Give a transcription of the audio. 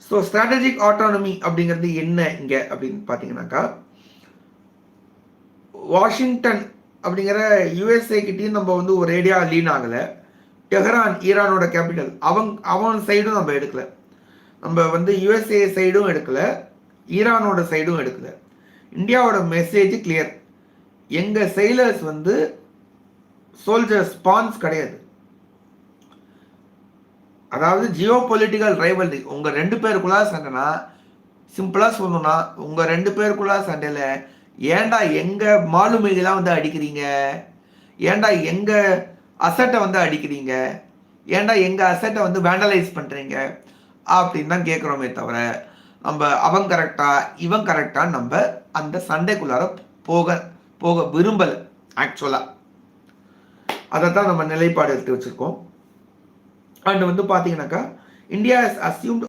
So strategic autonomy அப்படிங்கிறது என்ன இங்கே அப்படின்னு பார்த்தீங்கன்னாக்கா, வாஷிங்டன் அப்படிங்கிற யுஎஸ்ஏ கிட்டேயும் நம்ம வந்து ஒரு ஏரியா லீன் ஆகலை. டெஹரான் ஈரானோட கேபிட்டல், அவன் சைடும் நம்ம எடுக்கல. நம்ம வந்து யுஎஸ்ஏ சைடும் எடுக்கல, ஈரானோட சைடும் எடுக்கல. இந்தியாவோட மெசேஜ் கிளியர். எங்கள் செயலர்ஸ் வந்து சோல்ஜர்ஸ், பான்ஸ் கிடையாது. அதாவது ஜியோ பொலிட்டிக்கல் ரைவல்ரி உங்கள் 2 பேருக்குள்ளா சண்டைனா, சிம்பிளாக சொல்லணும்னா உங்கள் 2 பேருக்குள்ளா சண்டையில் ஏன்டா எங்கள் மாலுமிகளாம் வந்து அடிக்கிறீங்க, ஏன்டா எங்கள் அசட்டை வந்து அடிக்கிறீங்க, ஏன்டா எங்கள் அசட்டை வந்து வேண்டலைஸ் பண்ணுறீங்க அப்படின்னு தான் கேட்குறோமே தவிர, நம்ம அவன் கரெக்டா இவன் கரெக்டான்னு நம்ம அந்த சண்டைக்குள்ளார போக விரும்பலை. ஆக்சுவலாக அதை தான் நம்ம நிலைப்பாடு எடுத்து வச்சுருக்கோம். அண்ட் வந்து பார்த்தீங்கன்னாக்கா, இந்தியா இஸ் அஸ்யூம்ட்